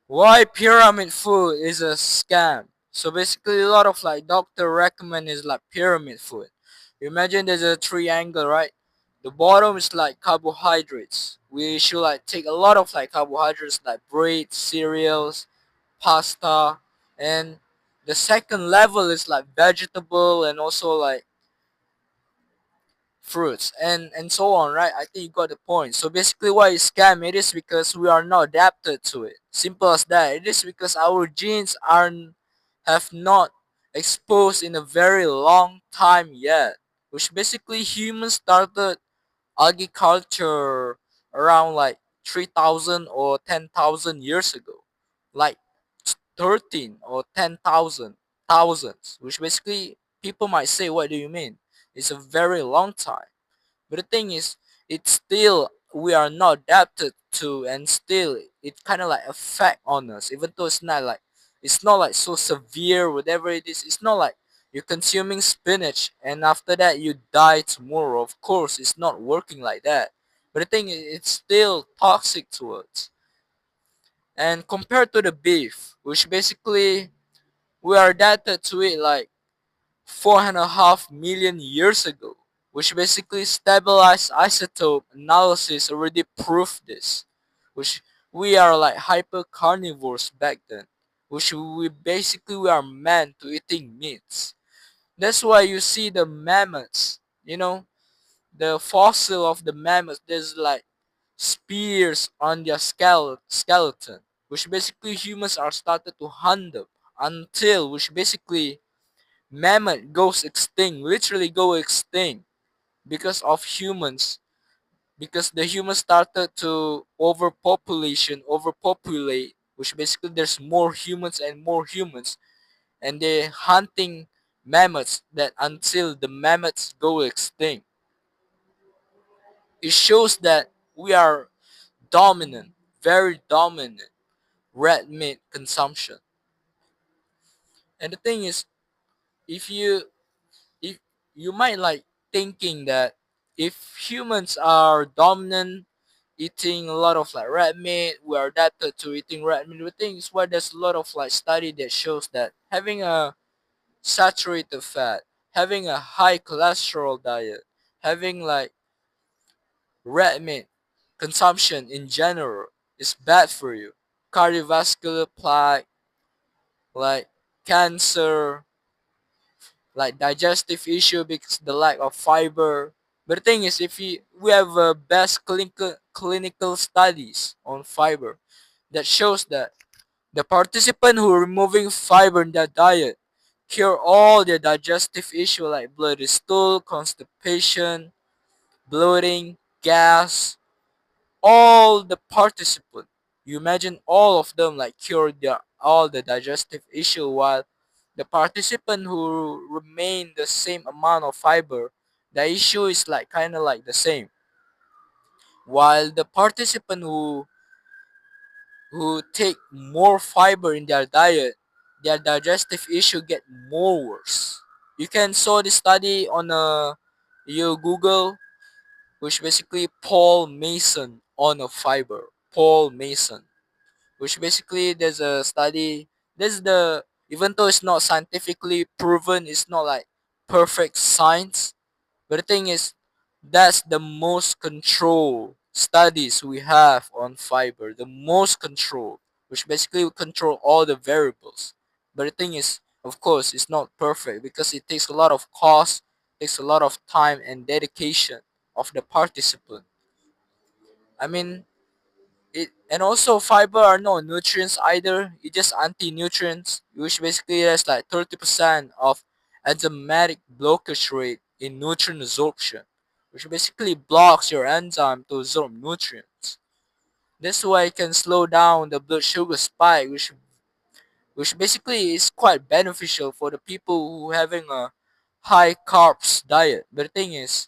Why pyramid food is a scam? So basically, a lot of like doctor recommend is like pyramid food. You imagine there's a triangle, right? The bottom is like carbohydrates. We should like take a lot of like carbohydrates like bread, cereals, pasta, and the second level is like vegetable and also like fruits and so on, right? I think you got the point. So basically why it's scam, it is because we are not adapted to it. Simple as that. It is because our genes aren't have not exposed in a very long time yet. Which basically humans started agriculture around like 3,000 or 10,000 years ago. Like 13 or 10,000 thousands. Which basically people might say, what do you mean? It's a very long time. But the thing is, it's still we are not adapted to, and still it kind of like affect on us. Even though it's not like so severe, whatever it is. It's not like you're consuming spinach and after that you die tomorrow. Of course, it's not working like that. But the thing is, it's still toxic to us. And compared to the beef, which basically we are adapted to it like 4.5 million years ago, which basically stabilized isotope analysis already proved this, which we are like hyper carnivores back then, which we are meant to eating meats. That's why you see the mammoths, the fossil of the mammoth, there's like spears on their skeleton, which basically humans are started to hunt them until which basically mammoth goes extinct, literally go extinct because of humans, because the humans started to overpopulate, which basically there's more humans, and they're hunting mammoths that until the mammoths go extinct. It shows that we are dominant, very dominant red meat consumption. And the thing is, if you if you might like thinking that if humans are dominant eating a lot of like red meat, we are adapted to eating red meat. The thing is why there's a lot of like study that shows that having a saturated fat, having a high cholesterol diet, having like red meat consumption in general is bad for you. Cardiovascular plaque, like cancer, like digestive issue because the lack of fiber. But the thing is, if we have best clinical studies on fiber that shows that the participant who are removing fiber in their diet cure all their digestive issue like bloody stool, constipation, bloating, gas, all the participant. You imagine all of them like cure their all the digestive issue while the participant who remain the same amount of fiber, the issue is like kind of like the same. While the participant who take more fiber in their diet, their digestive issue get more worse. You can saw the study on you Google, which basically Paul Mason on a fiber. Paul Mason, which basically there's a study. This is the even though it's not scientifically proven, it's not like perfect science. But the thing is, that's the most control studies we have on fiber. The most control, which basically will control all the variables. But the thing is, of course, it's not perfect because it takes a lot of cost, takes a lot of time and dedication of the participant. I mean, it and also fiber are no nutrients either. It's just anti-nutrients, which basically has like 30% of enzymatic blockage rate in nutrient absorption, which basically blocks your enzyme to absorb nutrients. This way it can slow down the blood sugar spike, which basically is quite beneficial for the people who having a high carbs diet. But the thing is,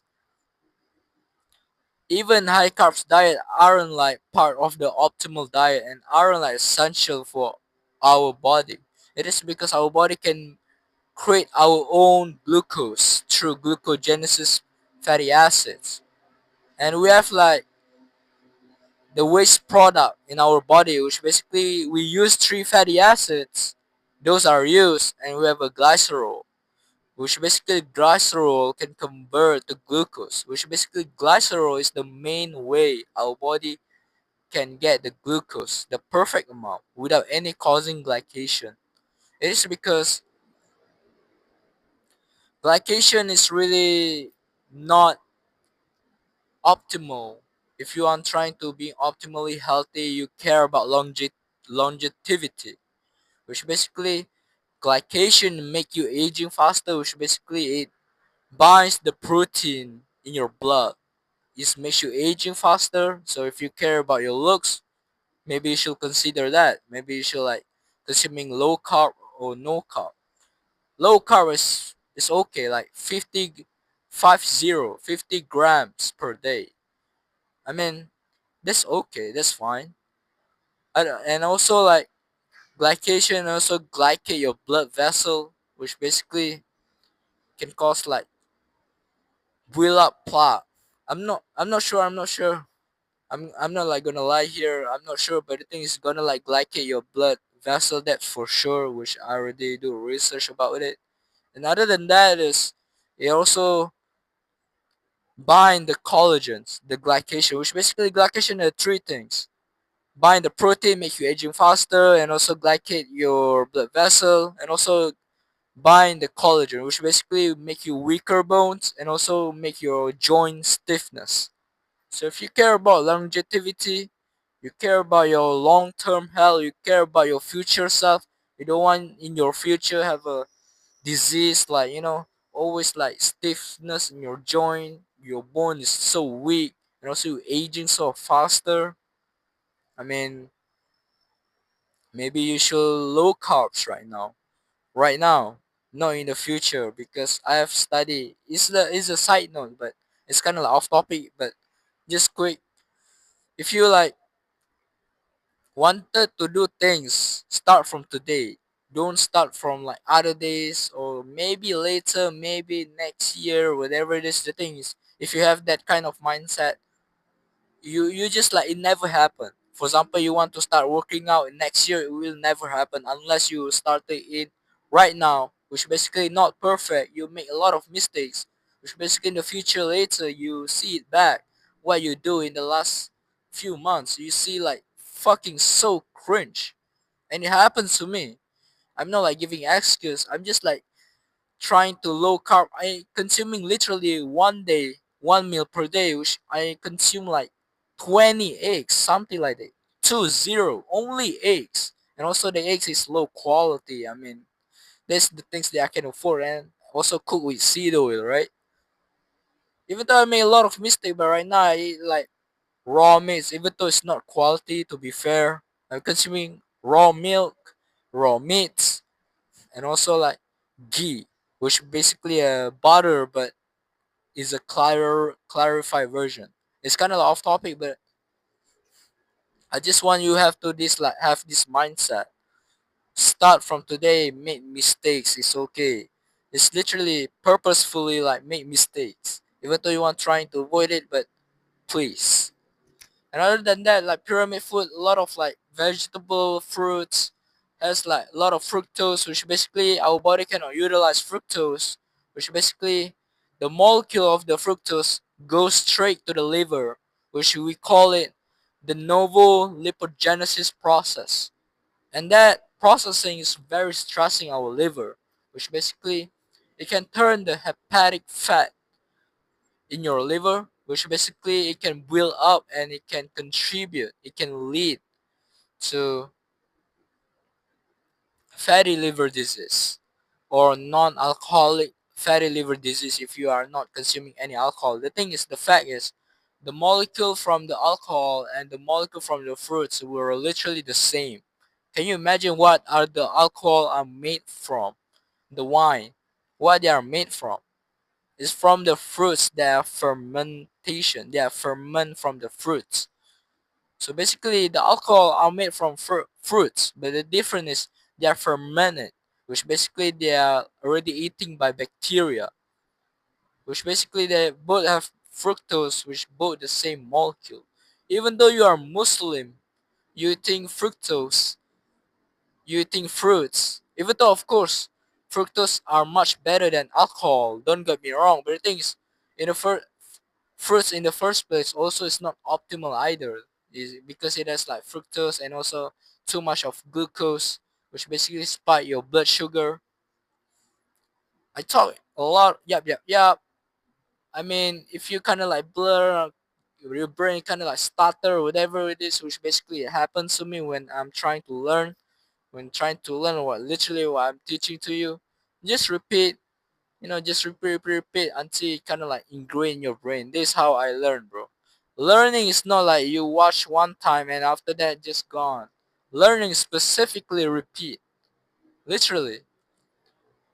even high carbs diet aren't like part of the optimal diet and aren't like essential for our body. It is because our body can create our own glucose through glucogenesis fatty acids. And we have like the waste product in our body, which basically we use three fatty acids. Those are used, and we have a glycerol, which basically glycerol can convert to glucose, which basically glycerol is the main way our body can get the glucose, the perfect amount, without any causing glycation. It is because glycation is really not optimal. If you are trying to be optimally healthy, you care about longevity, which basically glycation make you aging faster, which basically it binds the protein in your blood. It makes you aging faster. So if you care about your looks, maybe you should consider that. Maybe you should like consuming low carb or no carb. Low carb is okay, like 50 grams per day. I mean, that's okay, that's fine. And also like glycation also glycate your blood vessel, which basically can cause like build up plaque. I'm not sure. I'm not like gonna lie here. I'm not sure, but the thing is gonna like glycate your blood vessel. That's for sure, which I already do research about it. And other than that is it also bind the collagens, the glycation, which basically glycation are three things. Bind the protein, make you aging faster, and also glycate your blood vessel, and also bind the collagen, which basically make you weaker bones and also make your joint stiffness. So if you care about longevity, you care about your long-term health, you care about your future self, you don't want in your future have a disease like always like stiffness in your joint, your bone is so weak, and also you aging so faster. I mean, maybe you should low carbs right now, not in the future, because I have studied. It's a side note, but it's kind of like off topic. But just quick, if you like wanted to do things, start from today. Don't start from like other days or maybe later, maybe next year, whatever it is. The thing is, if you have that kind of mindset, you just like it never happen. For example, you want to start working out next year, it will never happen unless you started it right now, which basically not perfect. You make a lot of mistakes, which basically in the future later you see it back what you do in the last few months. You see like fucking so cringe, and it happens to me. I'm not like giving excuse. I'm just like trying to low carb. I consuming literally one day, one meal per day, which I consume like 20 eggs, something like that. 20, only eggs. And also the eggs is low quality. I mean, that's the things that I can afford and also cook with seed oil, right? Even though I made a lot of mistakes, but right now I eat like raw meats, even though it's not quality to be fair. I'm consuming raw milk, raw meats, and also like ghee, which basically a butter but is a clarified version. It's kind of off topic, but I just want you have to this like have this mindset. Start from today, make mistakes. It's okay. It's literally purposefully like make mistakes, even though you want trying to avoid it, but please. And other than that, like pyramid food, a lot of like vegetable fruits has like a lot of fructose, which basically our body cannot utilize fructose, which basically the molecule of the fructose goes straight to the liver, which we call it the novo lipogenesis process. And that processing is very stressing our liver, which basically it can turn the hepatic fat in your liver, which basically it can build up and it can contribute, it can lead to fatty liver disease or non-alcoholic fatty liver disease if you are not consuming any alcohol. The thing is, the fact is, the molecule from the alcohol and the molecule from the fruits were literally the same. Can you imagine what are the alcohol are made from? The wine, what they are made from? Is from the fruits that are fermentation. They are ferment from the fruits. So basically, the alcohol are made from fruits, but the difference is they are fermented, which basically they are already eaten by bacteria, which basically they both have fructose, which both the same molecule. Even though you are Muslim, you think fructose, you think fruits. Even though, of course, fructose are much better than alcohol. Don't get me wrong, but the thing is, in the fruits in the first place also is not optimal either, is because it has like fructose and also too much of glucose, which basically spike your blood sugar. I talk a lot. Yep, yep, yep. I mean, if you kind of like blur, your brain kind of like stutter, whatever it is, which basically happens to me when I'm trying to learn, when trying to learn what literally what I'm teaching to you. Just repeat, just repeat, repeat, repeat until it kind of like ingrain in your brain. This is how I learn, bro. Learning is not like you watch one time and after that just gone. Learning specifically repeat, literally.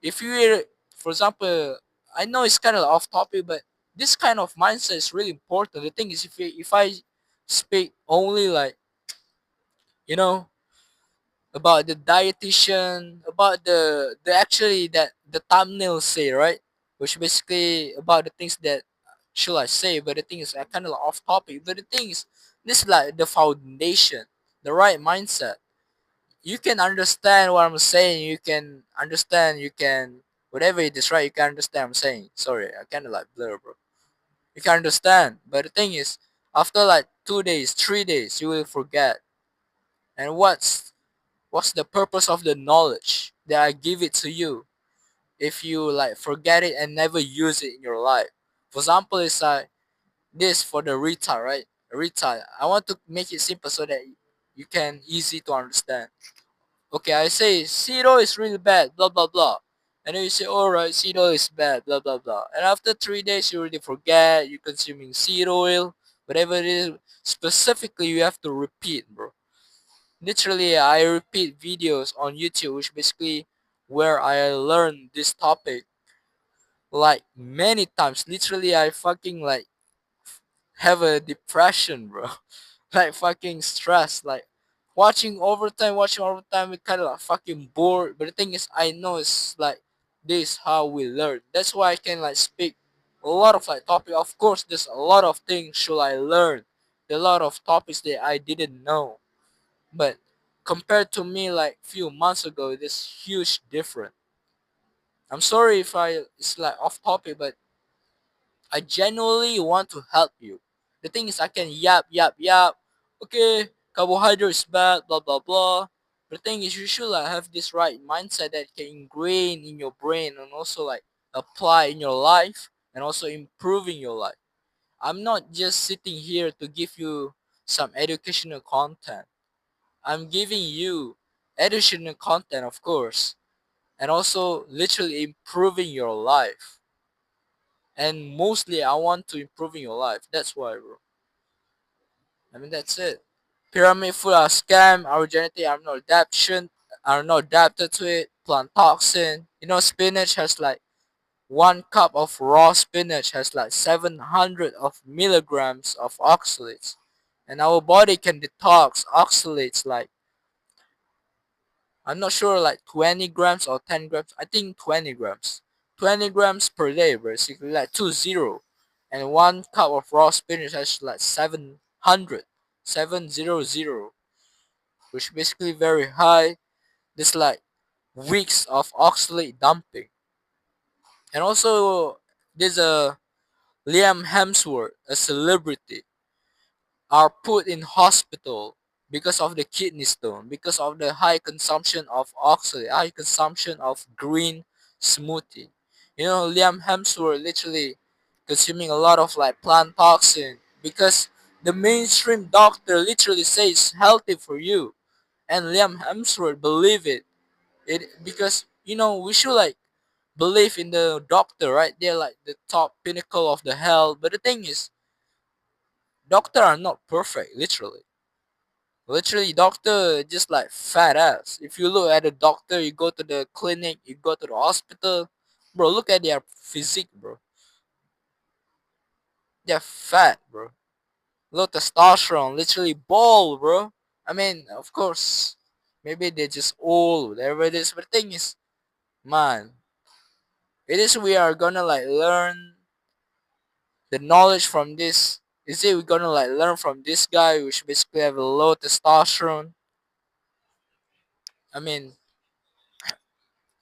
If you hear, for example, I know it's kind of off topic, but this kind of mindset is really important. The thing is, if I speak only like you know about the dietitian, about the actually that the thumbnail say, right, which basically about the things that should I say, but the thing is I kind of off topic. But the thing is, this is like the foundation, the right mindset. You can understand what I'm saying. You can understand. You can whatever it is, right? You can understand what I'm saying. Sorry, I kind of like blur, bro. You can understand, but the thing is, after like 2 days, 3 days, you will forget. And what's the purpose of the knowledge that I give it to you if you like forget it and never use it in your life? For example, it's like this for the retard, right? Retard. I want to make it simple so that you can easy to understand. Okay, I say seed oil is really bad, blah blah blah. And then you say, alright, seed oil is bad, blah blah blah. And after 3 days you already forget you're consuming seed oil, whatever it is. Specifically you have to repeat, bro. Literally I repeat videos on YouTube which basically where I learn this topic like many times. Literally I fucking like have a depression, bro. Like fucking stress. Like watching overtime, we kind of like fucking bored. But the thing is, I know it's like this how we learn. That's why I can like speak a lot of like topic. Of course, there's a lot of things should I learn. There are a lot of topics that I didn't know. But compared to me like few months ago, there's huge difference. I'm sorry if I it's like off topic, but I genuinely want to help you. The thing is, I can yap, yap, yap. Okay, carbohydrate is bad, blah, blah, blah. The thing is, you should like, have this right mindset that can ingrain in your brain and also like apply in your life and also improving your life. I'm not just sitting here to give you some educational content. I'm giving you educational content, of course, and also literally improving your life. And mostly I want to improve in your life. That's why, bro. I mean, that's it. Pyramid food are scam. Our genetic are not adapted to it. Plant toxin. Spinach has like 1 cup of raw spinach has like 700 of milligrams of oxalates, and our body can detox oxalates like I'm not sure, like 20 grams or 10 grams. I think 20 grams. 20 grams per day, basically, like 20. And 1 cup of raw spinach has like 700. 700. Which basically very high. There's like weeks of oxalate dumping. And also, there's a Liam Hemsworth, a celebrity, are put in hospital because of the kidney stone, because of the high consumption of oxalate, high consumption of green smoothie. Liam Hemsworth literally consuming a lot of like plant toxin because the mainstream doctor literally says healthy for you, and Liam Hemsworth believe it. Because we should like believe in the doctor, right? They're like the top pinnacle of the health. But the thing is, doctor are not perfect, literally. Literally, doctor just like fat ass. If you look at a doctor, you go to the clinic, you go to the hospital, bro. Look at their physique, bro. They're fat, bro. Low testosterone, literally bald, bro. I mean, of course, maybe they're just old, whatever it is. But the thing is, man, it is we are gonna like learn the knowledge from this. Is it we're gonna like learn from this guy which basically have a low testosterone? I mean,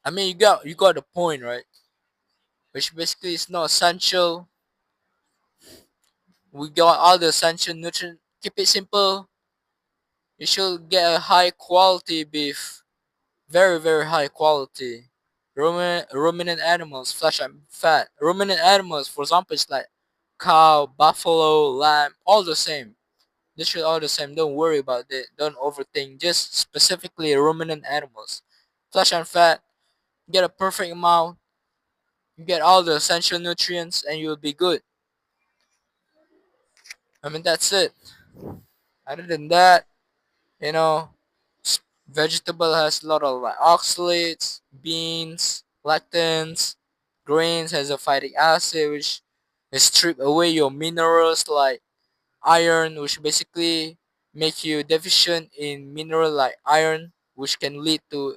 you got the point, right? Which basically is not essential. We got all the essential nutrients. Keep it simple. You should get a high quality beef, very very high quality. Ruminant animals, flesh and fat. Ruminant animals, for example, is like cow, buffalo, lamb, all the same. They should all the same. Don't worry about it. Don't overthink. Just specifically ruminant animals, flesh and fat. Get a perfect amount. You get all the essential nutrients, and you'll be good. I mean, that's it. Other than that, you know, vegetable has a lot of like oxalates, beans, lectins, grains has a phytic acid which strip away your minerals like iron, which basically make you deficient in mineral like iron, which can lead to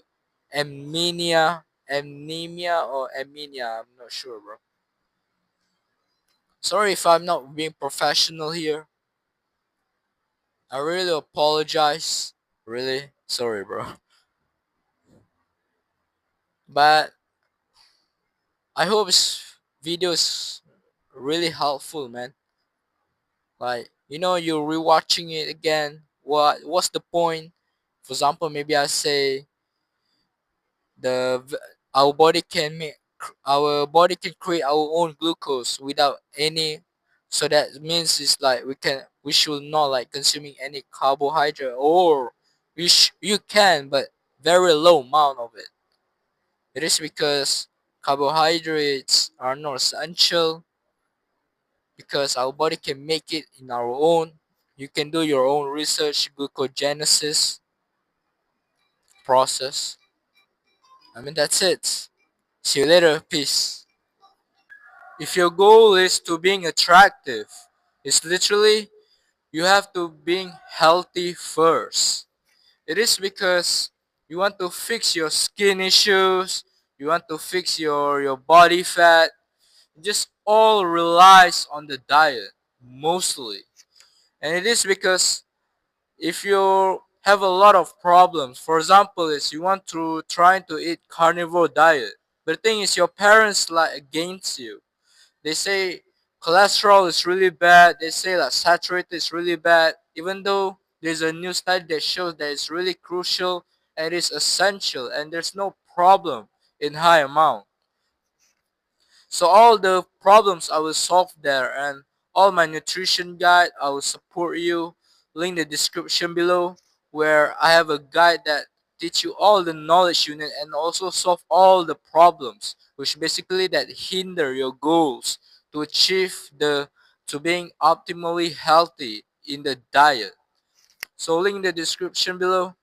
anemia. I'm not sure, bro. Sorry if I'm not being professional here. I really apologize. Really sorry, bro. But I hope this video is really helpful, man. Like, you're rewatching it again. What's the point? For example, maybe I say the v- our body can make our body can create our own glucose without any. So that means it's like we should not like consuming any carbohydrate, or you can, but very low amount of it. It is because carbohydrates are not essential, because our body can make it in our own. You can do your own research, glucogenesis process. I mean, that's it. See you later. Peace. If your goal is to being attractive, it's literally you have to being healthy first. It is because you want to fix your skin issues, you want to fix your body fat. Just all relies on the diet mostly. And it is because if you have a lot of problems, for example, is you want to trying to eat carnivore diet, but the thing is your parents like against you. They say cholesterol is really bad. They say that saturated is really bad, even though there's a new study that shows that it's really crucial and it's essential, and there's no problem in high amount. So all the problems I will solve there, and all my nutrition guide I will support you. Link the description below, where I have a guide that teach you all the knowledge you need and also solve all the problems which basically that hinder your goals to achieve the to being optimally healthy in the diet. So link in the description below.